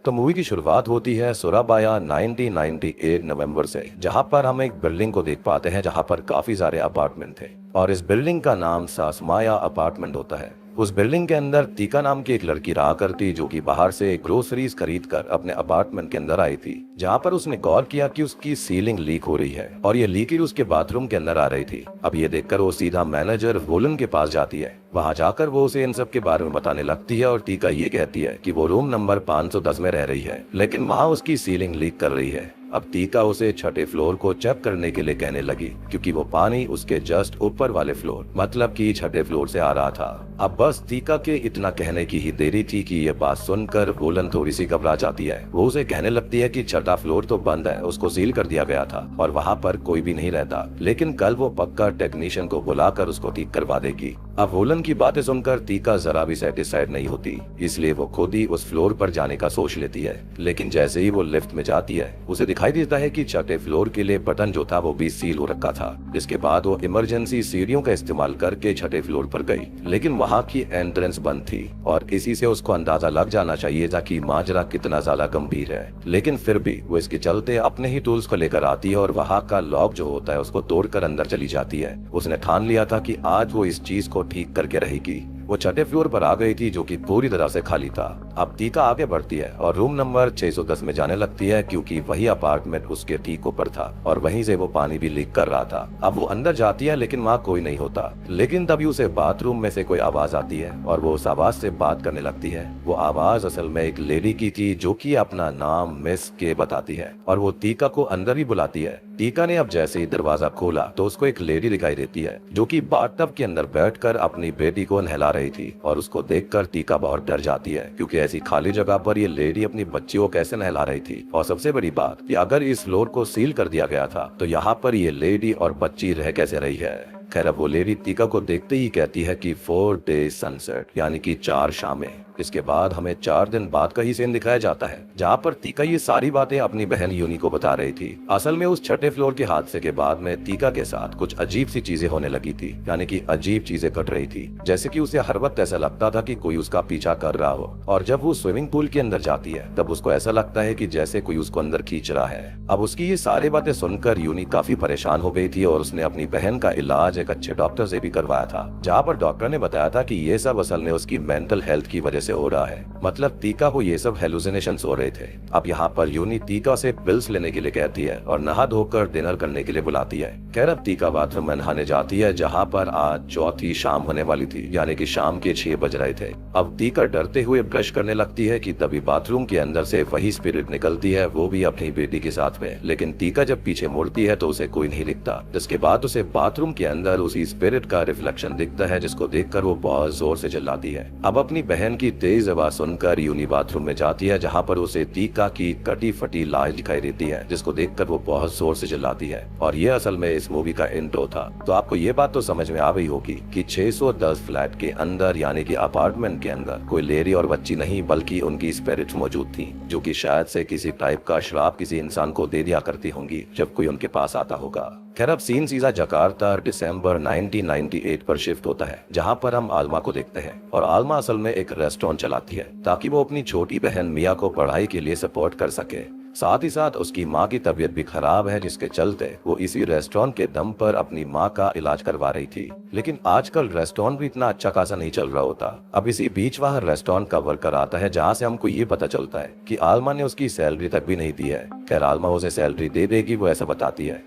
तो मूवी की शुरुआत होती है सुराबाया 1998 नवंबर से, जहां पर हम एक बिल्डिंग को देख पाते हैं जहां पर काफी सारे अपार्टमेंट थे और इस बिल्डिंग का नाम सासमाया अपार्टमेंट होता है। उस बिल्डिंग के अंदर टीका नाम की एक लड़की रहा करती, जो कि बाहर से ग्रोसरीज खरीद कर अपने अपार्टमेंट के अंदर आई थी, जहां पर उसने गौर किया कि उसकी सीलिंग लीक हो रही है और ये लीकेज उसके बाथरूम के अंदर आ रही थी। अब ये देखकर वो सीधा मैनेजर वोलन के पास जाती है। वहां जाकर वो उसे इन सब के बारे में बताने लगती है और टीका ये कहती है कि वो रूम नंबर 510 में रह रही है, लेकिन वहां उसकी सीलिंग लीक कर रही है। अब टीका उसे छठे फ्लोर को चेक करने के लिए कहने लगी, क्योंकि वो पानी उसके जस्ट ऊपर वाले फ्लोर मतलब कि छठे फ्लोर से आ रहा था। अब बस टीका के इतना कहने की ही देरी थी कि ये बात सुनकर वोलन थोड़ी सी घबरा जाती है। वो उसे कहने लगती है कि छठा फ्लोर तो बंद है, उसको सील कर दिया गया था और वहाँ पर कोई भी नहीं रहता, लेकिन कल वो पक्का टेक्नीशियन को बुलाकर उसको ठीक करवा देगी। अब वोलन की बातें सुनकर टीका जरा भी सेटिस्फाइड नहीं होती, इसलिए वो खुद ही उस फ्लोर पर जाने का सोच लेती है। लेकिन जैसे ही वो लिफ्ट में जाती है, उसे दिखाई देता है कि छठे फ्लोर के लिए बटन जो था वो भी सील हो रखा था। जिसके बाद वो इमरजेंसी सीढ़ियों का इस्तेमाल करके छठे फ्लोर पर गई, लेकिन वहाँ की एंट्रेंस बंद थी और इसी से उसको अंदाजा लग जाना चाहिए था कि माजरा कितना ज्यादा गंभीर है। लेकिन फिर भी वो इसके चलते अपने ही टूल्स को लेकर आती है और वहाँ का लॉक जो होता है उसको तोड़कर अंदर चली जाती है। उसने ठान लिया था कि आज वो इस चीज को ठीक करके रहेगी। वो छठे फ्लोर पर आ गई थी, जो कि पूरी तरह से खाली था। अब टीका आगे बढ़ती है और रूम नंबर 610 में जाने लगती है, क्योंकि वही अपार्टमेंट उसके ठीक ऊपर था और वहीं से वो पानी भी लीक कर रहा था। अब वो अंदर जाती है, लेकिन वहाँ कोई नहीं होता। लेकिन तभी उसे बाथरूम में से कोई आवाज आती है और वो उस आवाज से बात करने लगती है। वो आवाज असल में एक लेडी की थी, जो कि अपना नाम मिस के बताती है और वो टीका को अंदर ही बुलाती है। टीका ने अब जैसे ही दरवाजा खोला तो उसको एक लेडी दिखाई देती है, जो कि बाथटब के अंदर बैठकर अपनी बेटी को नहला रही थी और उसको देखकर टीका बहुत डर जाती है, क्योंकि ऐसी खाली जगह पर ये लेडी अपनी बच्ची को कैसे नहला रही थी। और सबसे बड़ी बात कि अगर इस फ्लोर को सील कर दिया गया था तो यहाँ पर ये लेडी और बच्ची रह कैसे रही है। खैर, अब वो लेडी टीका को देखते ही कहती है कि 4 days सनसेट, यानी कि 4 शामें। इसके बाद हमें 4 दिन बाद का ही सीन दिखाया जाता है, जहाँ पर टीका ये सारी बातें अपनी बहन यूनी को बता रही थी। असल में उस छठे फ्लोर के हादसे के बाद में टीका के साथ कुछ अजीब सी चीजें होने लगी थी, यानी कि अजीब चीजें घट रही थी। जैसे कि उसे हर वक्त ऐसा लगता था कि कोई उसका पीछा कर रहा हो, और जब वो स्विमिंग पूल के अंदर जाती है तब उसको ऐसा लगता है कि जैसे कोई उसको अंदर खींच रहा है। अब उसकी ये सारी बातें सुनकर यूनी काफी परेशान हो गई थी और उसने अपनी बहन का इलाज एक अच्छे डॉक्टर से भी करवाया था, जहाँ पर डॉक्टर ने बताया था कि ये सब असल में उसकी मेंटल हेल्थ की वजह से हो रहा है। मतलब टीका को ये सब हेलुसिनेशंस हो रहे थे। अब यहाँ पर यूनी टीका से पिल्स लेने के लिए कहती है और नहा धोकर डिनर करने के लिए बुलाती है। खैर, अब टीका बाथरूम में नहाने जाती है, जहाँ पर आज चौथी शाम होने वाली थी, यानी कि शाम के 6 बज रहे थे। अब टीका डरते हुए ब्रश करने लगती है कि तभी बाथरूम के अंदर से वही स्पिरिट निकलती है, वो भी अपनी बेटी के साथ में। लेकिन टीका जब पीछे मुड़ती है तो उसे कोई नहीं दिखता, जिसके बाद उसे बाथरूम के अंदर उसी स्पिरिट का रिफ्लेक्शन दिखता है, जिसको देखकर वो बहुत जोर से चिल्लाती है। अब अपनी बहन की तेज आवाज सुनकर यूनी बाथरूम में जाती है, जहाँ पर उसे टीका की कटी फटी लाश दिखाई देती है, जिसको देखकर वो बहुत जोर से चिल्लाती है। और ये असल में इस मूवी का इंट्रो था। तो आपको ये बात तो समझ में आ गई होगी कि 610 फ्लैट के अंदर, यानी कि अपार्टमेंट के अंदर, कोई लेडी और बच्ची नहीं बल्कि उनकी स्पिरिट मौजूद थी, जो कि शायद से किसी टाइप का श्राप किसी इंसान को दे दिया करती होंगी जब कोई उनके पास आता होगा। खैर, अब सीन सीधा जकार्ता दिसंबर 1998 पर शिफ्ट होता है, जहां पर हम आलमा को देखते हैं। और आलमा असल में एक रेस्टोरेंट चलाती है, ताकि वो अपनी छोटी बहन मिया को पढ़ाई के लिए सपोर्ट कर सके। साथ ही साथ उसकी माँ की तबीयत भी खराब है, जिसके चलते वो इसी रेस्टोरेंट के दम पर अपनी माँ का इलाज करवा रही थी। लेकिन आजकल रेस्टोरेंट भी इतना अच्छा खासा नहीं चल रहा होता। अब इसी बीच वह रेस्टोरेंट का वर्कर आता है, जहाँ से हमको ये पता चलता है कि आलमा ने उसकी सैलरी तक भी नहीं दी है। खैर, आलमा उसे सैलरी दे देगी, वो ऐसा बताती है।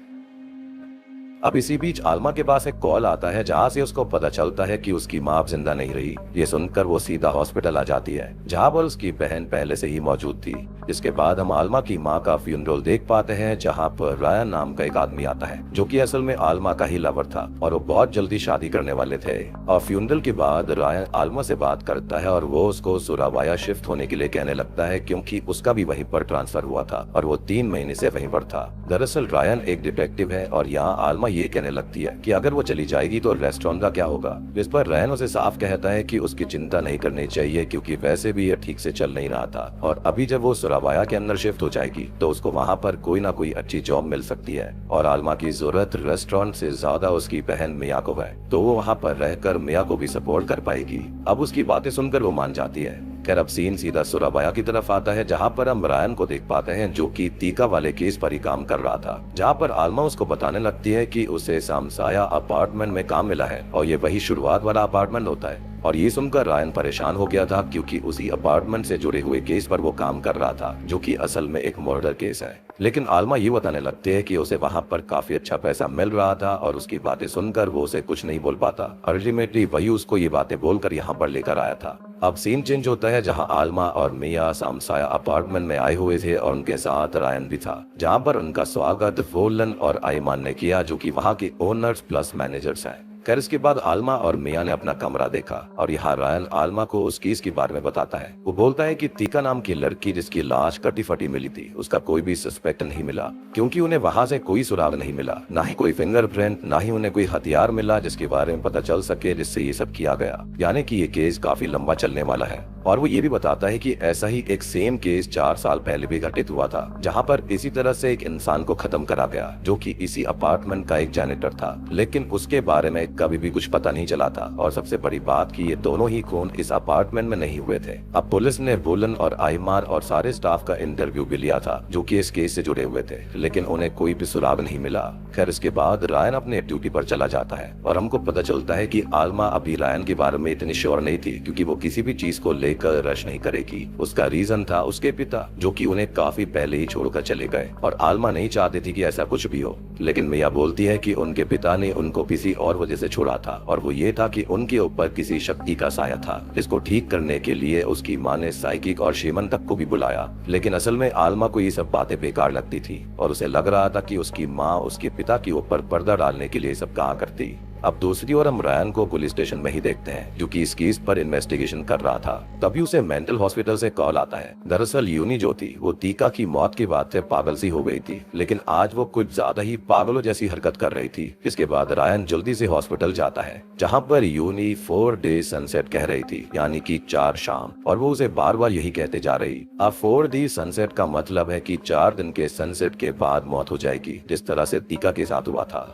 अब इसी बीच आलमा के पास एक कॉल आता है, जहाँ से उसको पता चलता है कि उसकी माँ अब जिंदा नहीं रही। ये सुनकर वो सीधा हॉस्पिटल आ जाती है, जहाँ पर उसकी बहन पहले से ही मौजूद थी। जिसके बाद हम आलमा की माँ का फ्यूनरल देख पाते हैं, जहाँ पर रायन नाम का एक आदमी आता है, जो कि असल में आलमा का ही लवर था और वो बहुत जल्दी शादी करने वाले थे। और फ्यूनरल के बाद रायन आलमा से बात करता है और वो उसको सुराबाया शिफ्ट होने के लिए कहने लगता है, क्योंकि उसका भी वहीं पर ट्रांसफर हुआ था और वो 3 महीने से वहीं पर था। दरअसल रायन एक डिटेक्टिव है और यहाँ आलमा ये कहने लगती है कि अगर वो चली जाएगी तो रेस्टोरेंट का क्या होगा। इस पर रायन उसे साफ कहता है कि उसकी चिंता नहीं करनी चाहिए, क्योंकि वैसे भी ये ठीक से चल नहीं रहा था और अभी जब वो सुराबाया के अंदर शिफ्ट हो जाएगी तो उसको वहाँ पर कोई ना कोई अच्छी जॉब मिल सकती है। और आलमा की जरूरत रेस्टोरेंट से ज्यादा उसकी बहन मिया को है, तो वो वहाँ पर रहकर मिया को भी सपोर्ट कर पाएगी। अब उसकी बातें सुनकर वो मान जाती है। खैर अब सीन सीधा सुराबाया की तरफ आता है, जहाँ पर हम रायन को देख पाते हैं जो कि तीका वाले केस पर ही काम कर रहा था, जहाँ पर आलमा उसको बताने लगती है कि उसे सामसाया अपार्टमेंट में काम मिला है और ये वही शुरुआत वाला अपार्टमेंट होता है। और ये सुनकर रायन परेशान हो गया था क्योंकि उसी अपार्टमेंट से जुड़े हुए केस पर वो काम कर रहा था, जो कि असल में एक मर्डर केस है। लेकिन आलमा ये बताने लगती है कि उसे वहाँ पर काफी अच्छा पैसा मिल रहा था और उसकी बातें सुनकर वो उसे कुछ नहीं बोल पाता। अल्टीमेटली वही उसको ये बातें बोलकर यहाँ पर लेकर आया था। अब सीन चेंज होता है, जहाँ आलमा और मिया सामसाया अपार्टमेंट में आए हुए थे और उनके साथ रायन भी था, जहाँ पर उनका स्वागत वोलन और आयमान ने किया, जो कि वहाँ के ओनर्स प्लस मैनेजर्स हैं। खैर इसके बाद आलमा और मिया ने अपना कमरा देखा और यहाँ रायन आलमा को उस केस के बारे में बताता है। वो बोलता है कि तीका नाम की लड़की जिसकी लाश कटी फटी मिली थी, उसका कोई भी सस्पेक्ट नहीं मिला क्योंकि उन्हें वहाँ से कोई सुराग नहीं मिला, ना ही कोई फिंगरप्रिंट, ना ही उन्हें कोई हथियार मिला जिसके बारे में पता चल सके जिससे ये सब किया गया। यानी कि ये केस काफी लंबा चलने वाला है। और वो ये भी बताता है कि ऐसा ही एक सेम केस 4 साल पहले भी घटित हुआ था, जहाँ पर इसी तरह से एक इंसान को खत्म करा गया जो कि इसी अपार्टमेंट का एक जैनिटर था, लेकिन उसके बारे में कभी भी कुछ पता नहीं चला था। और सबसे बड़ी बात कि ये दोनों ही खून इस अपार्टमेंट में नहीं हुए थे। अब पुलिस ने वोलन और आयमान और सारे स्टाफ का इंटरव्यू भी लिया था जो कि इस केस से जुड़े हुए थे, लेकिन उन्हें कोई भी सुराग नहीं मिला। खैर इसके बाद रायन अपने ड्यूटी पर चला जाता है और हमको पता चलता है कि आलमा अभी रायन के बारे में इतनी श्योर नहीं थी क्योंकि वो किसी भी चीज को लेकर रश नहीं करेगी। उसका रीजन था उसके पिता, जो कि उन्हें काफी पहले ही छोड़कर चले गए और आलमा नहीं चाहती थी कि ऐसा कुछ भी हो। लेकिन मिया बोलती है कि उनके पिता ने उनको किसी और वजह से छोड़ा था और वो ये था कि उनके ऊपर किसी शक्ति का साया था, जिसको ठीक करने के लिए उसकी माँ ने साइकिक और शेमन तक को भी बुलाया। लेकिन असल में आलमा को ये सब बातें बेकार लगती थी और उसे लग रहा था कि उसकी माँ उसके पिता के ऊपर पर्दा डालने के लिए सब कहा करती। अब दूसरी ओर हम रायन को पुलिस स्टेशन में ही देखते हैं, जो कि इस केस पर इन्वेस्टिगेशन कर रहा था। तभी उसे मेंटल हॉस्पिटल से कॉल आता है। दरअसल यूनी जो थी वो तीका की मौत के बाद से पागल सी हो गई थी, लेकिन आज वो कुछ ज्यादा ही पागलों जैसी हरकत कर रही थी। इसके बाद रायन जल्दी से हॉस्पिटल जाता है, जहाँ पर यूनी 4 डे सनसेट कह रही थी, यानी कि 4 शाम, और वो उसे बार बार यही कहते जा रही। अब 4 डे सनसेट का मतलब है कि 4 दिन के सनसेट के बाद मौत हो जाएगी, जिस तरह से तीका के साथ हुआ था।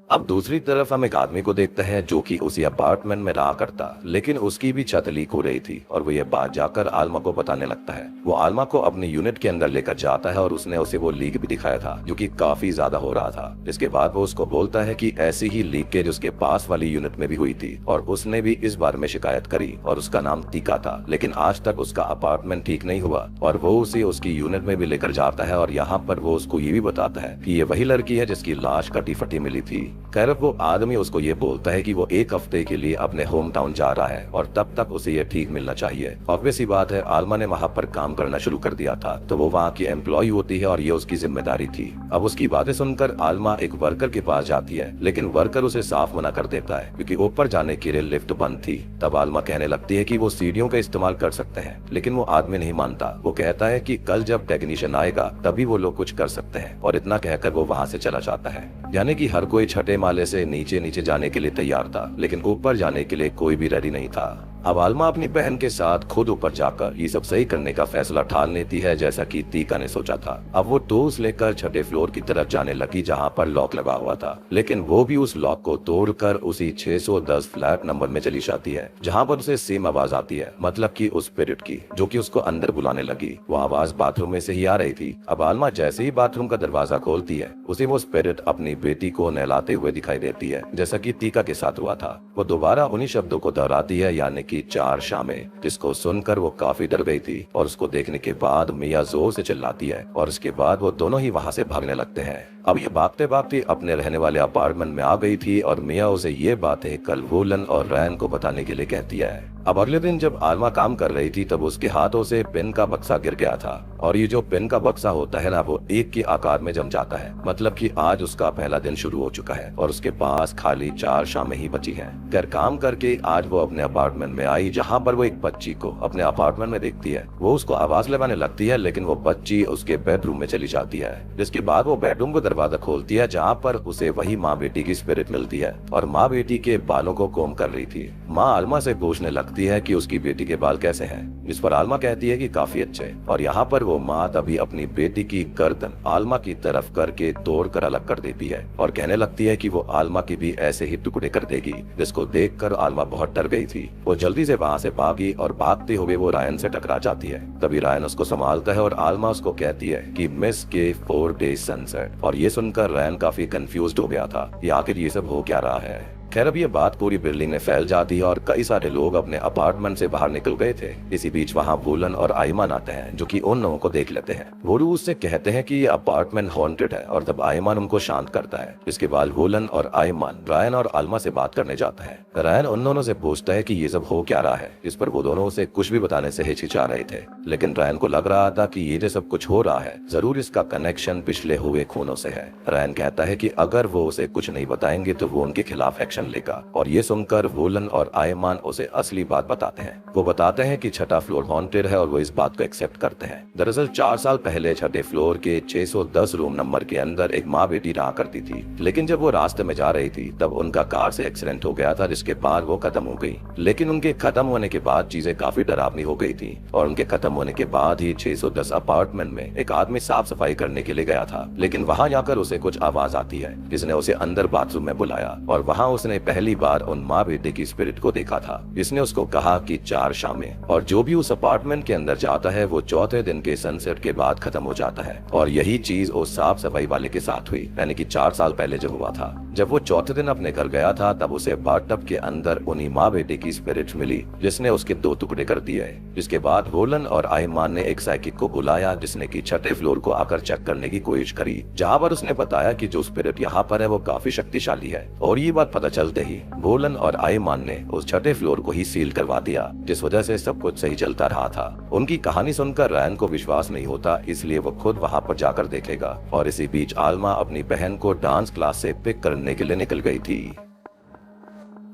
अब दूसरी तरफ हम एक आदमी को देखते हैं जो कि उसी अपार्टमेंट में रहा करता, लेकिन उसकी भी छत लीक हो रही थी और वो ये बात जाकर आलमा को बताने लगता है। वो आलमा को अपनी यूनिट के अंदर लेकर जाता है और उसने उसे वो लीक भी दिखाया था जो कि काफी ज्यादा हो रहा था। इसके बाद वो उसको बोलता है कि ऐसी ही लीकेज उसके पास वाली यूनिट में भी हुई थी और उसने भी इस बारे में शिकायत करी और उसका नाम तीका था, लेकिन आज तक उसका अपार्टमेंट ठीक नहीं हुआ। और वो उसे उसकी यूनिट में भी लेकर जाता है और यहाँ पर वो उसको ये भी बताता है कि ये वही लड़की है जिसकी लाश कटी फटी मिली थी। खैर वो आदमी उसको ये बोलता है कि वो 1 हफ्ते के लिए अपने होम टाउन जा रहा है और तब तक उसे ये ठीक मिलना चाहिए। ऑब्वियस ही बात है, आलमा ने वहाँ पर काम करना शुरू कर दिया था तो वो वहाँ की एम्प्लॉय होती है और ये उसकी जिम्मेदारी थी। अब उसकी बातें सुनकर आलमा एक वर्कर के पास जाती है, लेकिन वर्कर उसे साफ मना कर देता है क्योंकि ऊपर जाने के लिए लिफ्ट बंद थी। तब आलमा कहने लगती है कि वो सीढ़ियों का इस्तेमाल कर सकते हैं, लेकिन वो आदमी नहीं मानता। वो कहता है कि कल जब टेक्नीशियन आएगा तभी वो लोग कुछ कर सकते हैं, और इतना कहकर वो वहाँ से चला जाता है। यानी कि हर कोई छठे माले से नीचे नीचे जाने के लिए तैयार था, लेकिन ऊपर जाने के लिए कोई भी रेडी नहीं था। अब आलमा अपनी बहन के साथ खुद ऊपर जाकर ये सब सही करने का फैसला ठान लेती है, जैसा कि तीका ने सोचा था। अब वो टूल्स लेकर छठे फ्लोर की तरफ जाने लगी जहाँ पर लॉक लगा हुआ था, लेकिन वो भी उस लॉक को तोड़कर उसी 610 फ्लैट नंबर में चली जाती है, जहाँ पर उसे सेम आवाज आती है, मतलब कि उस स्पिरिट की, जो कि उसको अंदर बुलाने लगी। वो आवाज बाथरूम में से ही आ रही थी। अब आलमा जैसे ही बाथरूम का दरवाजा खोलती है, उसे वो स्पिरिट अपनी बेटी को नहलाते हुए दिखाई देती है, जैसा कि तीका के साथ हुआ था। वो दोबारा उन्हीं शब्दों को दोहराती है, यानी कि 4 शामें, जिसको सुनकर वो काफी डर गई थी। और उसको देखने के बाद मिया जोर से चिल्लाती है और उसके बाद वो दोनों ही वहाँ से भागने लगते हैं। अब ये भागते भागते अपने रहने वाले अपार्टमेंट में आ गई थी और मिया उसे ये बातें कल वोलन और रैन को बताने के लिए कहती है। अब अगले दिन जब आलमा काम कर रही थी तब उसके हाथों से पेन का बक्सा गिर गया था, और ये जो पेन का बक्सा होता है ना, वो एक के आकार में जम जाता है। मतलब कि आज उसका पहला दिन शुरू हो चुका है और उसके पास खाली 4 शामें ही बची हैं। खैर काम करके आज वो अपने अपार्टमेंट में आई, जहाँ पर वो एक बच्ची को अपने अपार्टमेंट में देखती है। वो उसको आवाज लगाने लगती है, लेकिन वो बच्ची उसके बेडरूम में चली जाती है। जिसके बाद वो बेडरूम का दरवाजा खोलती है, जहाँ पर उसे वही माँ बेटी की स्पिरिट मिलती है और माँ बेटी के बालों को कोम कर रही थी। माँ आलमा से पूछने लगती पूछती है कि उसकी बेटी के बाल कैसे हैं, जिस पर आलमा कहती है कि काफी अच्छे। और यहाँ पर वो माँ तभी अपनी बेटी की गर्दन आलमा की तरफ करके तोड़ कर अलग कर देती है और कहने लगती है कि वो आलमा की भी ऐसे ही टुकड़े कर देगी, जिसको देखकर आलमा बहुत डर गई थी। वो जल्दी से वहाँ से भागी और भागते हुए वो रायन से टकरा जाती है। तभी रायन उसको संभालता है और आलमा उसको कहती है कि मिस के 4 डेज सनसेट। और ये सुनकर रायन काफी कंफ्यूज्ड हो गया था कि आखिर ये सब हो क्या रहा है। खैर अब ये बात पूरी बिल्डिंग में फैल जाती है और कई सारे लोग अपने अपार्टमेंट से बाहर निकल गए थे। इसी बीच वहाँ वोलन और आयमान आते हैं, जो कि उन लोगों को देख लेते हैं। वो उससे कहते हैं कि ये अपार्टमेंट हॉन्टेड है और तब आयमान उनको शांत करता है। इसके बाद वोलन और आयमान रायन और आलमा से बात करने जाता है। रायन उन दोनों से पूछता है कि ये सब हो क्या रहा है, इस पर वो दोनों उसे कुछ भी बताने से हिचकिचा रहे थे। लेकिन रायन को लग रहा था कि ये जो सब कुछ हो रहा है जरूर इसका कनेक्शन पिछले हुए खूनों से है। रायन कहता है कि अगर वो उसे कुछ नहीं बताएंगे तो वो उनके खिलाफ एक्शन लेगा। और ये सुनकर वोलन और आयमान उसे असली बात बताते हैं। वो बताते हैं कि छठा फ्लोर हॉन्टेड है और वो इस बात को एक्सेप्ट करते हैं। दरअसल 4 साल पहले छठे फ्लोर के 610 रूम नंबर के अंदर एक माँ बेटी रहा करती थी। लेकिन जब वो रास्ते में जा रही थी तब उनका कार से एक्सीडेंट हो गया था, जिसके बाद वो खत्म हो गई। लेकिन उनके खत्म होने के बाद चीजें काफी डरावनी हो गई थी और उनके खत्म होने के बाद ही 610 अपार्टमेंट में एक आदमी साफ सफाई करने के लिए गया था। लेकिन वहाँ जाकर उसे कुछ आवाज आती है, जिसने उसे अंदर बाथरूम में बुलाया और वहाँ उसने पहली बार उन माँ बेटे की स्पिरिट को देखा था। इसने उसको कहा कि 4 शामें और जो भी उस अपार्टमेंट के अंदर जाता है वो चौथे दिन के सनसेट के बाद खत्म हो जाता है। और यही चीज उस साफ सफाई वाले के साथ हुई, यानी कि 4 साल पहले जब हुआ था। जब वो चौथे दिन अपने घर गया था तब उसे बाथटब के अंदर उन्हीं माँ बेटे की स्पिरिट मिली, जिसने उसके 2 टुकड़े कर दिए। जिसके बाद वोलन और आयमान ने एक साइकिक को बुलाया, जिसने की छठे फ्लोर को आकर चेक करने की कोशिश करी, जहाँ पर उसने बताया कि जो स्पिरिट यहाँ पर है वो काफी शक्तिशाली है। और ये बात पता चलते ही वोलन और आयमान ने उस छठे फ्लोर को ही सील करवा दिया, जिस वजह से सब कुछ सही चलता रहा था। उनकी कहानी सुनकर रायन को विश्वास नहीं होता, इसलिए वो खुद वहाँ पर जाकर देखेगा। और इसी बीच आलमा अपनी बहन को डांस क्लास से पिक करने के लिए निकल गई थी।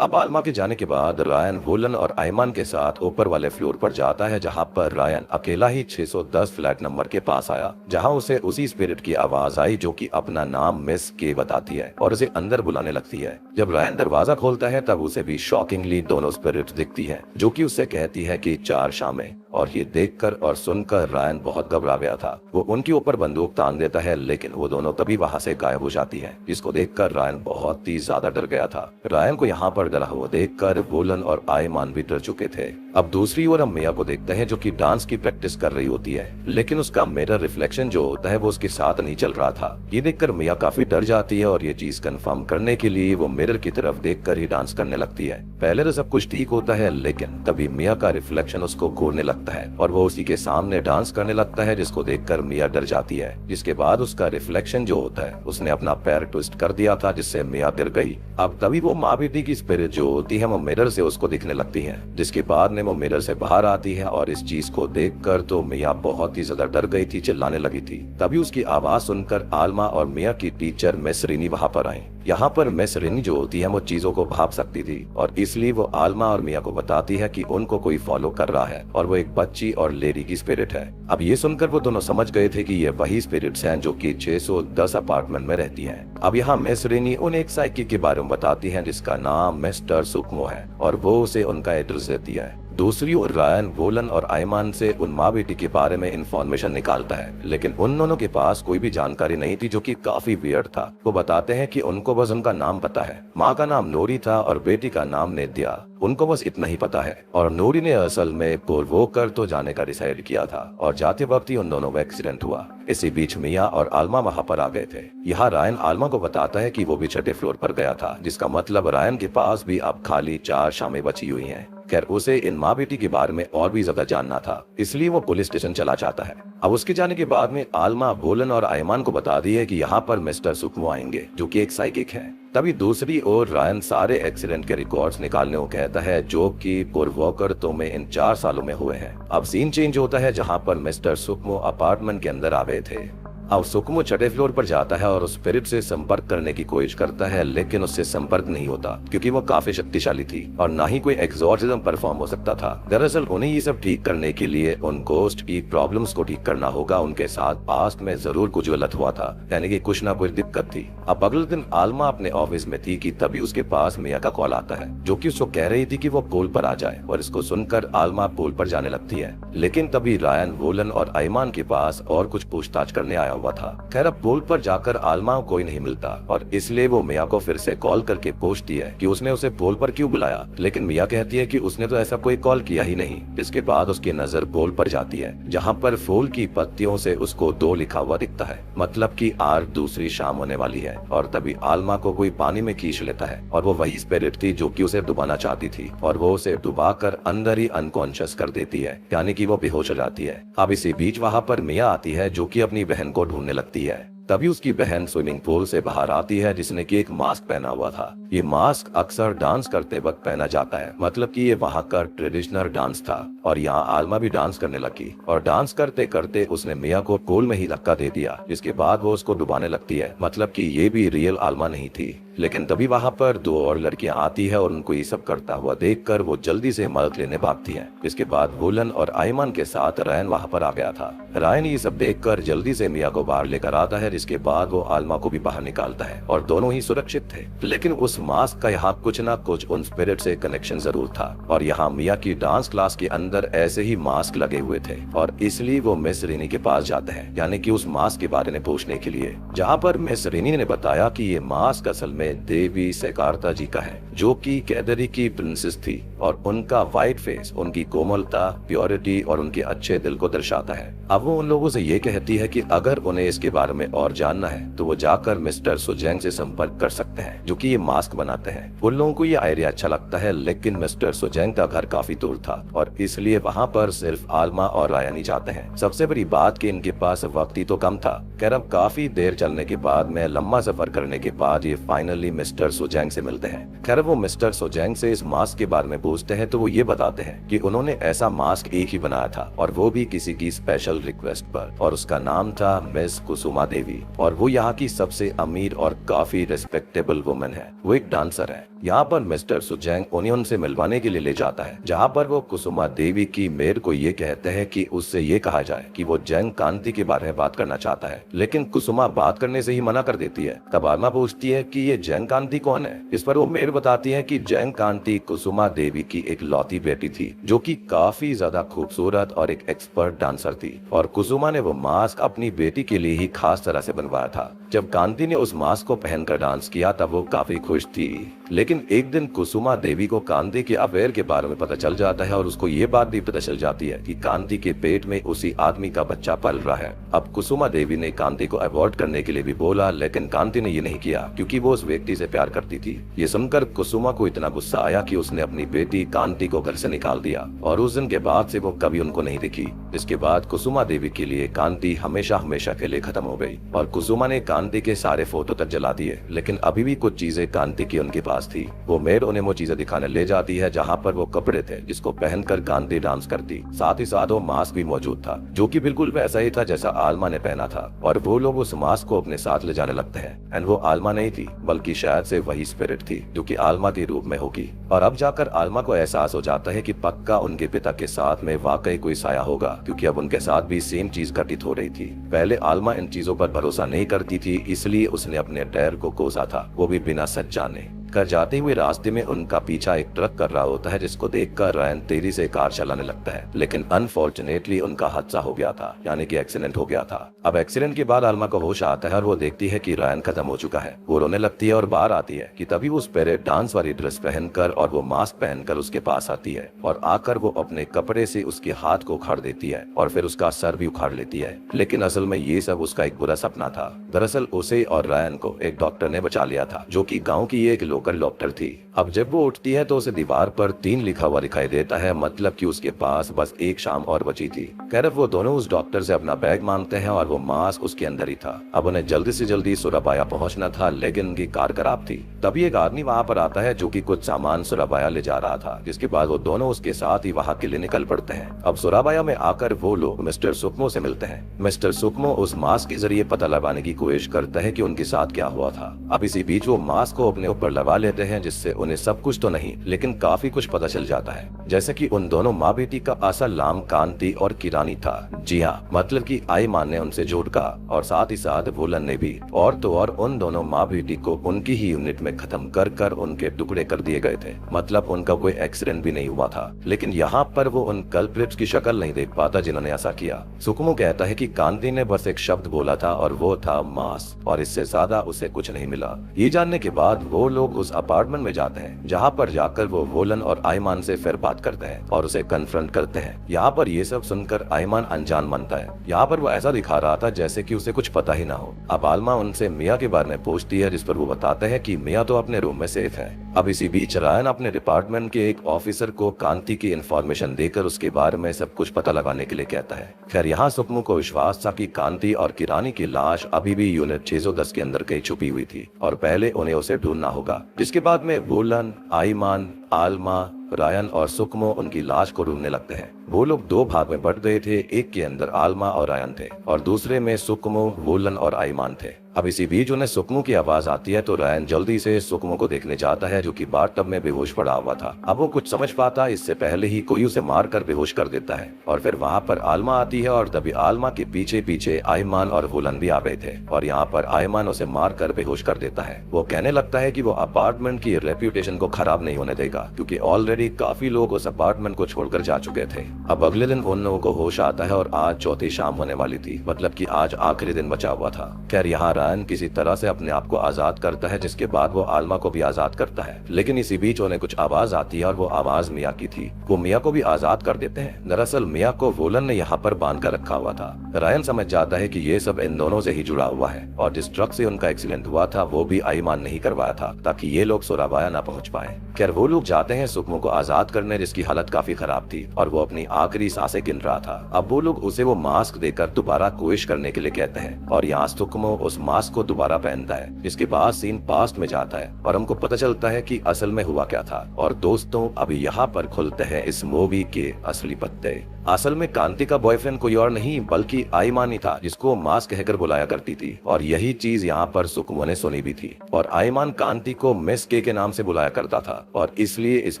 अब आलमा के जाने के बाद रायन वोलन और आयमान के साथ ऊपर वाले फ्लोर पर जाता है, जहां पर रायन अकेला ही 610 फ्लैट नंबर के पास आया, जहां उसे उसी स्पिरिट की आवाज आई जो कि अपना नाम मिस के बताती है और उसे अंदर बुलाने लगती है। जब रायन दरवाजा खोलता है तब उसे भी शॉकिंगली दोनों स्पिरिट दिखती है, जो कि उससे कहती है कि 4 शामें। और ये देखकर और सुनकर रायन बहुत घबरा गया था। वो उनके ऊपर बंदूक तान देता है, लेकिन वो दोनों तभी वहाँ से गायब हो जाती है, जिसको देखकर रायन बहुत ही ज्यादा डर गया था। रायन को यहाँ पर डरा हुआ देखकर वोलन और आयमान भी डर चुके थे। अब दूसरी ओर हम मिया को देखते हैं, जो कि डांस की प्रैक्टिस कर रही होती है, लेकिन उसका मिरर रिफ्लेक्शन जो होता है वो उसके साथ नहीं चल रहा था। ये देखकर मिया काफी डर जाती है और ये चीज कंफर्म करने के लिए वो मिरर की तरफ देखकर ही डांस करने लगती है। पहले तो सब कुछ ठीक होता है, लेकिन तभी मिया का रिफ्लेक्शन उसको घूरने लगता है और वो उसी के सामने डांस करने लगता है, जिसको देखकर मिया डर जाती है। जिसके बाद उसका रिफ्लेक्शन जो होता है उसने अपना पैर ट्विस्ट कर दिया था, जिससे मिया डर गई। अब तभी वो माँ बेटी की स्पिरिट जो होती है वो मिरर से उसको दिखने लगती है, जिसके बाद में वो मिरर से बाहर आती है और इस चीज को देखकर तो मिया बहुत ही ज्यादा डर गई थी, चिल्लाने लगी थी। तभी उसकी आवाज सुनकर आलमा और मिया की टीचर मिस रिनी वहाँ पर आई। यहाँ पर मिस रिनी जो होती है वो चीजों को भाप सकती थी और इसलिए वो आलमा और मिया को बताती है कि उनको कोई फॉलो कर रहा है और वो एक बच्ची और लेडी की स्पिरिट है। अब ये सुनकर वो दोनों समझ गए थे कि ये वही स्पिरिट्स हैं जो कि 610 अपार्टमेंट में रहती हैं। अब यहाँ मिस रिनी उन्हें एक साइकिक के बारे में बताती है, जिसका नाम मिस्टर सुकमो है और वो उसे उनका एड्रेस देती है। दूसरी ओर रायन वोलन और आयमान से उन माँ बेटी के बारे में इंफॉर्मेशन निकालता है, लेकिन उन दोनों के पास कोई भी जानकारी नहीं थी, जो कि काफी वियर्ड था। वो बताते हैं कि उनको बस उनका नाम पता है, माँ का नाम नूरी था और बेटी का नाम नेद्या। उनको बस इतना ही पता है। और नूरी ने असल में पूर्वोकर तो जाने का डिसाइड किया था और जाते वक्त ही उन दोनों का एक्सीडेंट हुआ। इसी बीच मिया और आलमा वहाँ पर आ गए थे। यहाँ रायन आलमा को बताता है कि वो भी छठे फ्लोर पर गया था, जिसका मतलब रायन के पास भी अब खाली 4 शामें बची हुई हैं। खैर उसे इन माँ बेटी के बारे में और भी ज्यादा जानना था, इसलिए वो पुलिस स्टेशन चला जाता है। अब उसके जाने के बाद में आलमा वोलन और आयमान को बता दी है कि यहाँ पर मिस्टर सुकमो आएंगे, जो कि एक साइकिक है। तभी दूसरी ओर रायन सारे एक्सीडेंट के रिकॉर्ड्स निकालने को कहता है, जो कि पूर्वोकर तो में इन 4 सालों में हुए हैं। अब सीन चेंज होता है, जहाँ पर मिस्टर सुकमो अपार्टमेंट के अंदर आ गए थे। अब सुकुमो छठे फ्लोर पर जाता है और उस स्पिरिट से संपर्क करने की कोशिश करता है, लेकिन उससे संपर्क नहीं होता क्योंकि वो काफी शक्तिशाली थी और ना ही कोई एग्जॉर्सिज्म परफॉर्म हो सकता था। दरअसल उन्हें ये सब ठीक करने के लिए उन गोस्ट की प्रॉब्लम्स को ठीक करना होगा। उनके साथ पास्ट में जरूर कुछ गलत हुआ था, यानी कि कुछ ना कुछ दिक्कत थी। अब अगले दिन आलमा अपने ऑफिस में थी कि तभी उसके पास मिया का कॉल आता है, जो कि उसको कह रही थी कि वो पूल पर आ जाए, और इसको सुनकर आलमा पूल पर जाने लगती है। लेकिन तभी रायन, वोलन और आयमान के पास और कुछ पूछताछ करने आया हुआ था। खैर अब पूल पर जाकर आलमा को कोई नहीं मिलता और इसलिए वो मिया को फिर से कॉल करके पूछती है कि उसने उसे पूल पर क्यों बुलाया, लेकिन मिया कहती है कि उसने तो ऐसा कोई कॉल किया ही नहीं। इसके बाद उसकी नजर पूल पर जाती है, जहाँ पर फूल की पत्तियों से उसको 2 लिखा हुआ दिखता है, मतलब कि आज दूसरी शाम होने वाली है। और तभी आलमा को कोई पानी में खींच लेता है और वो वही स्पिरिट थी जो कि उसे डुबाना चाहती थी, और वो उसे डुबाकर अंदर ही अनकॉन्शियस कर देती है, यानी कि वो बेहोश हो जाती है। अब इसी बीच वहाँ पर मिया आती है, जो कि अपनी बहन को ढूंढने लगती है। तभी उसकी बहन स्विमिंग पूल से बाहर आती है, जिसने कि एक मास्क पहना हुआ था। ये मास्क अक्सर डांस करते वक्त पहना जाता है, मतलब कि ये वहाँ का ट्रेडिशनल डांस था। और यहाँ आलमा भी डांस करने लगी और डांस करते करते उसने मिया को पूल में ही धक्का दे दिया, जिसके बाद वो उसको डुबाने लगती है, मतलब कि ये भी रियल आलमा नहीं थी। लेकिन तभी वहाँ पर 2 और लड़कियां आती है और उनको ये सब करता हुआ देखकर वो जल्दी से मदद लेने भागती हैं। इसके बाद वोलन और आयमान के साथ रायन वहाँ पर आ गया था। रायन ये सब देखकर जल्दी से मिया को बाहर लेकर आता है, जिसके बाद वो आलमा को भी बाहर निकालता है और दोनों ही सुरक्षित थे। लेकिन उस मास्क का यहाँ कुछ ना कुछ उन स्पिरिट से कनेक्शन जरूर था, और यहाँ मिया की डांस क्लास के अंदर ऐसे ही मास्क लगे हुए थे, और इसलिए वो मिस रेनी के पास जाते हैं, यानी कि उस मास्क के बारे में पूछने के लिए, जहाँ पर मिस रेनी ने बताया कि ये मास्क असल में देवी सेकारता जी का है, जो कि कैदरी की प्रिंसेस थी, और उनका व्हाइट फेस उनकी कोमलता, प्योरिटी और उनके अच्छे दिल को दर्शाता है। अब वो उन लोगों से ये कहती है कि अगर उन्हें इसके बारे में और जानना है तो वो जाकर मिस्टर सुजेंग से संपर्क कर सकते हैं, जो कि ये मास्क बनाते हैं। उन लोगों को ये आइडिया अच्छा लगता है, लेकिन मिस्टर सुजेंग का घर काफी दूर था और इसलिए वहाँ पर सिर्फ आलमा और रायन ही जाते हैं। सबसे बड़ी बात कि इनके पास वक्त ही तो कम था। खैर अब काफी देर चलने के बाद में लंबा सफर करने के बाद ये फाइनली मिस्टर सुजेंग से मिलते हैं। खैर वो मिस्टर सुजेंग से इस मास्क के बारे में पूछते हैं तो वो ये बताते हैं कि उन्होंने ऐसा मास्क एक ही बनाया था, और वो भी किसी की स्पेशल रिक्वेस्ट पर, और उसका नाम था मिस कुसुमा देवी, और वो यहाँ की सबसे अमीर और काफी रिस्पेक्टेबल वुमन है। वो एक डांसर है। यहाँ पर मिस्टर सुजेंग उन्हें उनसे मिलवाने के लिए ले जाता है, जहाँ पर वो कुसुमा देवी की मेयर को ये कहते हैं कि उससे ये कहा जाए कि वो जैन कांति के बारे में बात करना चाहता है, लेकिन कुसुमा बात करने से ही मना कर देती है। तब आलमा पूछती है कि ये जैन कांति कौन है। इस पर वो मेयर बताती है कि जैन कांति कुसुमा देवी की एक लौती बेटी थी, जो कि काफी ज्यादा खूबसूरत और एक एक्सपर्ट डांसर थी, और कुसुमा ने वो मास्क अपनी बेटी के लिए ही खास तरह से बनवाया था। जब कांति ने उस मास्क को पहनकर डांस किया तब वो काफी खुश थी, लेकिन एक दिन कुसुमा देवी को कांति के अफेयर के बारे में पता चल जाता है, और उसको ये बात भी पता चल जाती है कि कांति के पेट में उसी आदमी का बच्चा पल रहा है। अब कुसुमा देवी ने कांति को अवॉइड करने के लिए भी बोला, लेकिन कांति ने ये नहीं किया क्योंकि वो उस व्यक्ति से प्यार करती थी। ये सुनकर कुसुमा को इतना गुस्सा आया कि उसने अपनी बेटी कांति को घर से निकाल दिया, और उस दिन के बाद से वो कभी उनको नहीं दिखी। इसके बाद कुसुमा देवी के लिए कांति हमेशा हमेशा के लिए खत्म हो गई, और कुसुमा ने कांति के सारे फोटो तक जला दिए, लेकिन अभी भी कुछ चीजें कांति की उनके पास थी। वो मेयर उन्हें वो चीजें दिखाने ले जाती है, जहाँ पर वो कपड़े थे जिसको पहनकर कांति डांस करती। साथ ही साथ वो मास्क भी मौजूद था, जो कि बिल्कुल वैसा ही था जैसा आलमा ने पहना था, और वो लोग उस मास्क को अपने साथ ले जाने लगते हैं। एंड वो आलमा नहीं थी, बल्कि शायद से वही स्पिरिट थी जो कि आलमा के रूप में होगी। और अब जाकर आलमा को एहसास हो जाता है कि पक्का उनके पिता के साथ में वाकई कोई साया होगा, क्योंकि अब उनके साथ भी सेम चीज घटित हो रही थी। पहले आलमा इन चीजों पर भरोसा नहीं करती थी, इसलिए उसने अपने डर को कोसा था, वो भी बिना सच जाने। कर जाते हुए रास्ते में उनका पीछा एक ट्रक कर रहा होता है, जिसको देखकर रायन तेजी से कार चलाने लगता है, लेकिन अनफॉर्चुनेटली उनका हादसा हो गया था, यानी कि एक्सीडेंट हो गया था। अब एक्सीडेंट के बाद आलमा को होश आता है और वो देखती है कि रायन खत्म हो चुका है। वो रोने लगती है और बाहर आती है कि तभी वो स्पिरिट डांस वाली ड्रेस पहनकर और वो मास्क पहनकर उसके पास आती है, और आकर वो अपने कपड़े से उसके हाथ को उखाड़ देती है और फिर उसका सर भी उखाड़ लेती है। लेकिन असल में ये सब उसका एक बुरा सपना था। दरअसल उसे और रायन को एक डॉक्टर ने बचा लिया था, जो कि गाँव की एक लोकल डॉक्टर थी। अब जब वो उठती है तो उसे दीवार पर 3 लिखा हुआ दिखाई देता है, मतलब कि उसके पास बस एक शाम और बची थी। खैर वो दोनों उस डॉक्टर से अपना बैग मांगते हैं और वो मास्क उसके अंदर ही था। अब उन्हें जल्दी से जल्दी सुराबाया पहुंचना था, लेकिन उनकी कार खराब थी। तभी एक आदमी वहां पर आता है जो कि कुछ सामान सुराबाया ले जा रहा था, जिसके बाद वो दोनों उसके साथ ही वहां के लिए निकल पड़ते हैं। अब सुराबाया में आकर वो लोग मिस्टर सुकमो से मिलते हैं। मिस्टर सुकमो उस मास्क के जरिए पता लगाने की कोशिश करता है कि उनके साथ क्या हुआ था। अब इसी बीच वो मास्क को अपने ऊपर लगा लेते हैं, जिससे उन्हें सब कुछ तो नहीं लेकिन काफी कुछ पता चल जाता है, जैसे कि उन दोनों माँ बेटी का असल नाम कांति और किरानी था। जी हाँ, मतलब कि आईमान ने उनसे जोड़का और साथ ही साथ वुलन ने भी। और तो और उन दोनों माँ बेटी को उनकी ही यूनिट में खत्म कर कर उनके टुकड़े कर दिए गए थे, मतलब उनका कोई एक्सीडेंट भी नहीं हुआ था। लेकिन यहाँ पर वो उन कल्प्रिट्स की शक्ल नहीं देख पाता जिन्होंने ऐसा किया। सुकुमो कहता है कि कांति ने बस एक शब्द बोला था और वो था मास, और इससे ज्यादा उसे कुछ नहीं मिला। ये जानने के बाद वो लोग उस अपार्टमेंट में जाते हैं, जहाँ पर जाकर वो वुलन और आयमान से फिर बात करते हैं और उसे कन्फ्रंट करते हैं। यहाँ पर ये सब सुनकर आयमान अनजान मानता है। यहाँ पर वो ऐसा दिखा रहा था जैसे कि उसे कुछ पता ही ना हो। अब आलमा उनसे मिया के बारे में पूछती है, जिस पर वो बताते हैं कि मिया तो अपने रूम में सेफ है। अब इसी बीच रायन अपने डिपार्टमेंट के एक ऑफिसर को कांति की इंफॉर्मेशन देकर उसके बारे में सब कुछ पता लगाने के लिए कहता है। खैर यहाँ सुकमो को विश्वास था कि कांति और किरानी की लाश अभी भी यूनिट 610 के अंदर कहीं छुपी हुई थी और पहले उन्हें उसे ढूंढना होगा। जिसके बाद में वुलन, आईमान, आलमा, रायन और सुकमो उनकी लाश को ढूंढने लगते हैं। वो लोग 2 भाग में बट गए थे, एक के अंदर आलमा और रायन थे और दूसरे में सुकमो, वुलन और आईमान थे। अब इसी बीच उन्हें सुकमो की आवाज आती है तो रायन जल्दी से सुकमो को देखने जाता है, जो कि बाथटब में बेहोश पड़ा हुआ था। अब वो कुछ समझ पाता इससे पहले ही कोई उसे मार कर बेहोश कर देता है और फिर वहाँ पर आलमा आती है और तभी आलमा के पीछे पीछे आईमान और वुलन भी आ गए थे और यहाँ पर आईमान उसे मार कर बेहोश कर देता है। वो कहने लगता है कि वो अपार्टमेंट की रेप्यूटेशन को खराब नहीं होने देगा, क्योंकि ऑलरेडी काफी लोग उस अपार्टमेंट को छोड़कर जा चुके थे। अब अगले दिन उन लोगों को होश आता है और आज चौथी शाम होने वाली थी, मतलब कि आज आखिरी दिन बचा हुआ था। खैर यहाँ रायन किसी तरह से अपने आप को आजाद करता है, जिसके बाद वो आलमा को भी आजाद करता है। लेकिन इसी बीच उन्हें कुछ आवाज आती है और वो आवाज मिया की थी। वो मिया को भी आजाद कर देते हैं। दरअसल मिया को वुलन ने यहाँ पर बांध कर रखा हुआ था। रायन समझ जाता है कि ये सब इन दोनों से ही जुड़ा हुआ है और जिस ट्रक से उनका एक्सीडेंट हुआ था वो भी आईमान नहीं करवाया था, ताकि ये लोग सुराबाया ना पहुंच पाए। खैर वो लोग जाते हैं सुकमो को आजाद करने, जिसकी हालत काफी खराब थी और वो अपनी आखिरी सांसें गिन रहा था। अब वो लोग उसे वो मास्क देकर दोबारा कोशिश करने के लिए कहते हैं और यहाँ सुकमो उस मास्क को दोबारा पहनता है, जिसके बाद सीन पास्ट में जाता है और हमको पता चलता है कि असल में हुआ क्या था। और दोस्तों अभी यहाँ पर खुलते हैं इस मूवी के असली पत्ते। असल में कांति का बॉयफ्रेंड कोई और नहीं बल्कि आईमान ही था, जिसको मास्क कहकर बुलाया करती थी और यही चीज यहाँ पर सुकमो ने सुनी भी थी। और आईमान कांति को मिस के नाम से बुलाया करता था और इसलिए इस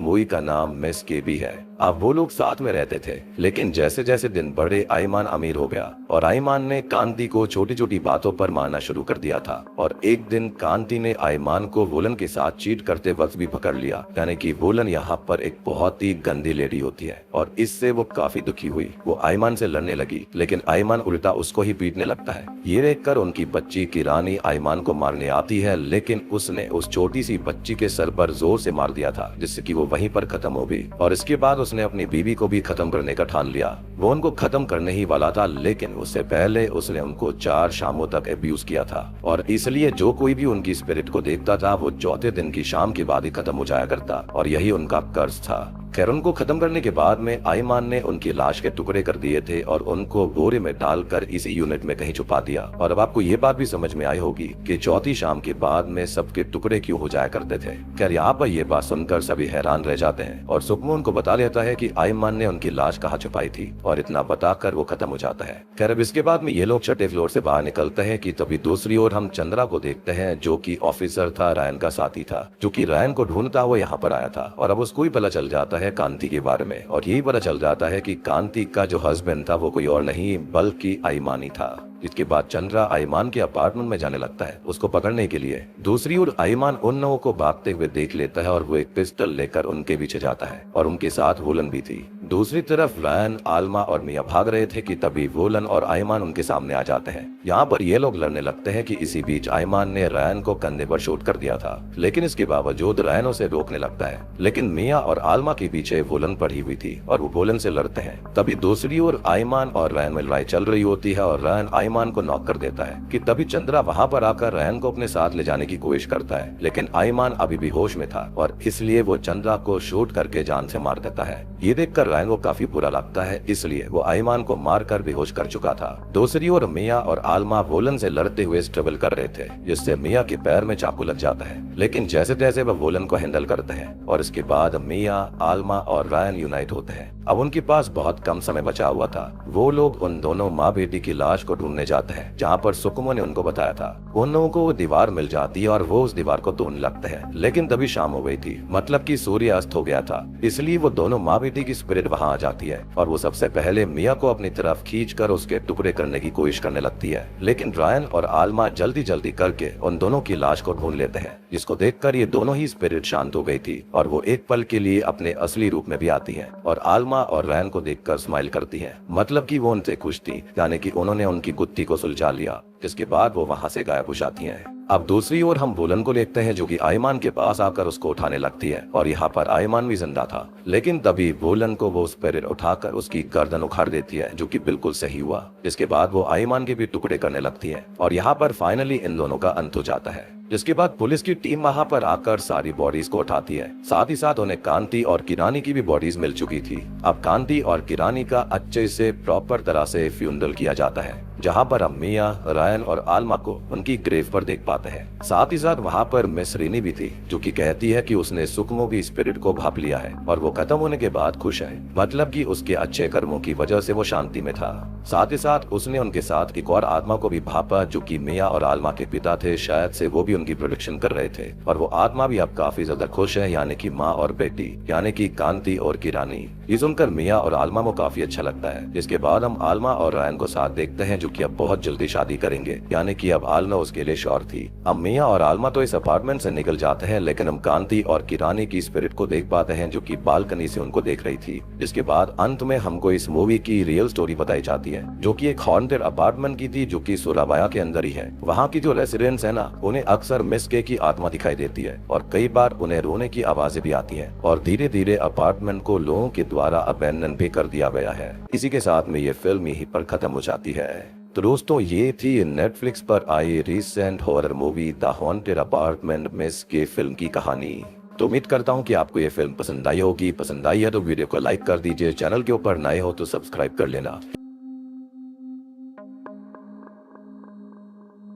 मूवी का नाम मिस के भी है। अब वो लोग साथ में रहते थे, लेकिन जैसे जैसे दिन बढ़े आईमान अमीर हो गया और आईमान ने कांति को छोटी छोटी बातों पर मारना शुरू कर दिया था। और एक दिन कांति ने आईमान को वुलन के साथ चीट करते वक्त भी पकड़ लिया, यानी कि वुलन यहाँ पर एक बहुत ही गंदी लेडी होती है और इससे वो काफी दुखी हुई। वो आईमान से लड़ने लगी, लेकिन आईमान उल्टा उसको ही पीटने लगता है। ये देखकर उनकी बच्ची किरानी आईमान को मारने आती है, लेकिन उसने उस छोटी सी बच्ची के सर पर जोर से मार दिया था, जिससे कि वो वहीं पर खत्म हो गई। और इसके बाद उसने अपनी बीवी को भी खत्म करने का ठान लिया। वो उनको खत्म करने ही वाला था, लेकिन उससे पहले उसने उनको 4 शामों तक अब्यूज किया था और इसलिए जो कोई भी उनकी स्पिरिट को देखता था वो चौथे दिन की शाम के बाद ही खत्म हो जाया करता और यही उनका कर्ज था। खैर उनको खत्म करने के बाद में आईमान ने उनकी लाश के टुकड़े कर दिए थे और उनको बोरे में डालकर इसी यूनिट में कहीं छुपा दिया। और अब आपको ये बात भी समझ में आई होगी कि चौथी शाम के बाद में सबके टुकड़े क्यों हो जाया करते थे। खैर यहाँ पर ये बात सुनकर सभी हैरान रह जाते हैं और सुकमो उनको बता लेता है कि आईमान ने उनकी लाश कहाँ छुपाई थी और इतना बताकर वो खत्म हो जाता है। खैर अब इसके बाद में ये लोग छठे फ्लोर से बाहर निकलते हैं कि तभी दूसरी ओर हम चंद्रा को देखते हैं, जो कि ऑफिसर था, रायन का साथी था, जो कि रायन को ढूंढता हुआ यहाँ पर आया था। और अब उसको ही पता चल जाता है कांति के बारे में और यही पता चल जाता है कि कांति का जो हस्बैंड था वो कोई और नहीं बल्कि आईमानी था। जिसके बाद चंद्रा आईमान के अपार्टमेंट में जाने लगता है उसको पकड़ने के लिए। दूसरी ओर आईमान उन लोगों को भागते हुए देख लेता है और वो एक पिस्टल लेकर उनके पीछे जाता है और उनके साथ वुलन भी थी। दूसरी तरफ रैन, आलमा और मिया भाग रहे थे कि तभी वोलन और आयमान उनके सामने आ जाते हैं। यहाँ पर ये लोग लड़ने लगते हैं कि इसी बीच आयमान ने रैन को कंधे पर शूट कर दिया था, लेकिन इसके बावजूद रैन उसे रोकने लगता है। लेकिन मिया और आलमा के पीछे वोलन पड़ी हुई थी और वो वोलन से लड़ते हैं। तभी दूसरी ओर आयमान और रैन में लड़ाई चल रही होती है और रैन आयमान को नॉक कर देता है कि तभी चंद्रा वहाँ पर आकर रैन को अपने साथ ले जाने की कोशिश करता है, लेकिन आयमान अभी भी होश में था और इसलिए वो चंद्रा को शूट करके जान से मार देता है। ये देखकर रैन को काफी बुरा लगता है, इसलिए वो आयमान को मारकर बेहोश कर चुका था। दूसरी ओर मिया और आलमा वोलन से लड़ते हुए स्ट्रगल कर रहे थे, जिससे मिया के पैर में चाकू लग जाता है, लेकिन जैसे तैसे वह वोलन को हैंडल करते हैं और इसके बाद मिया, आलमा और रैन यूनाइट होते हैं। अब उनके पास बहुत कम समय बचा हुआ था। वो लोग उन दोनों माँ बेटी की लाश को ढूंढने जाते हैं जहाँ पर सुकुमो ने उनको बताया था। उन लोगों को वो दीवार मिल जाती है और वो उस दीवार को तोड़ने लगते हैं, लेकिन तभी शाम हो गई थी, मतलब कि सूर्य अस्त हो गया था। इसलिए वो दोनों माँ बेटी की स्पिरिट वहाँ आ जाती है और वो सबसे पहले मिया को अपनी तरफ खींचकर उसके टुकड़े करने की कोशिश करने लगती है, लेकिन रैन और आलमा जल्दी जल्दी करके उन दोनों की लाश को ढूंढ लेते हैं, जिसको देखकर ये दोनों ही स्पिरिट शांत हो गई थी और वो एक पल के लिए अपने असली रूप में भी आती है और आलमा और रैन को देखकर स्माइल करती है, मतलब कि वो उनसे खुश थी, यानी कि उन्होंने उनकी गुत्थी को सुलझा लिया। जिसके बाद वो वहाँ से गायब हो जाती हैं। अब दूसरी ओर हम वोलन को देखते हैं जो कि आयमान के पास आकर उसको उठाने लगती है और यहाँ पर आयमान भी जिंदा था, लेकिन तभी वोलन को वो स्पिरिट उठाकर उसकी गर्दन उखाड़ देती है, जो कि बिल्कुल सही हुआ। इसके बाद वो आयमान के भी टुकड़े करने लगती है और यहाँ पर फाइनली इन दोनों का अंत हो जाता है। जिसके बाद पुलिस की टीम वहाँ पर आकर सारी बॉडीज को उठाती है, साथ ही साथ उन्हें कांति और किरानी की भी बॉडीज मिल चुकी थी। अब कांति और किरानी का अच्छे से प्रॉपर तरह से फ्यूनरल किया जाता है, जहाँ पर हम मिया, रैन और आलमा को उनकी ग्रेव पर देख पाते हैं। साथ ही साथ वहाँ पर मिस रीनी भी थी, जो कि कहती है कि उसने सुकुमो की स्पिरिट को भाप लिया है और वो खत्म होने के बाद खुश है, मतलब कि उसके अच्छे कर्मों की वजह से वो शांति में था। साथ ही साथ उसने उनके साथ एक और आत्मा को भी भापा, जो कि मिया और आलमा के पिता थे, शायद से वो भी उनकी प्रोटेक्शन कर रहे थे और वो आत्मा भी अब काफी ज्यादा खुश है, यानी कि माँ और बेटी, यानी कि कांति और किरानी। ये सुनकर मिया और आलमा को काफी अच्छा लगता है। जिसके बाद हम आलमा और रैन को साथ देखते हैं, जो कि अब बहुत जल्दी शादी करेंगे, यानी कि अब आलमा उसके लिए श्योर थी। अब मिया और आलमा तो इस अपार्टमेंट से निकल जाते हैं, लेकिन हम कांति और किरानी की स्पिरिट को देख पाते हैं, जो कि बालकनी से उनको देख रही थी। जिसके बाद अंत में हमको इस मूवी की रियल स्टोरी बताई जाती है, जो कि एक हॉन्टेड अपार्टमेंट की थी, जो कि सुराबाया के अंदर ही है। वहाँ की जो रेसिडेंट्स है ना, उन्हें अक्सर मिस के की आत्मा दिखाई देती है और कई बार उन्हें रोने की आवाजें भी आती है और धीरे धीरे अपार्टमेंट को लोगों के द्वारा अबैंडन भी कर दिया गया है। इसी के साथ में ये फिल्म यहीं पर खत्म हो जाती है। तो दोस्तों, ये थी नेटफ्लिक्स पर I recent horror movie the haunted apartment miss के फिल्म की कहानी। तो उम्मीद करता हूँ कि आपको ये फिल्म पसंद आई होगी। पसंद आई है तो वीडियो को लाइक कर दीजिए, चैनल के ऊपर नए हो तो सब्सक्राइब कर लेना।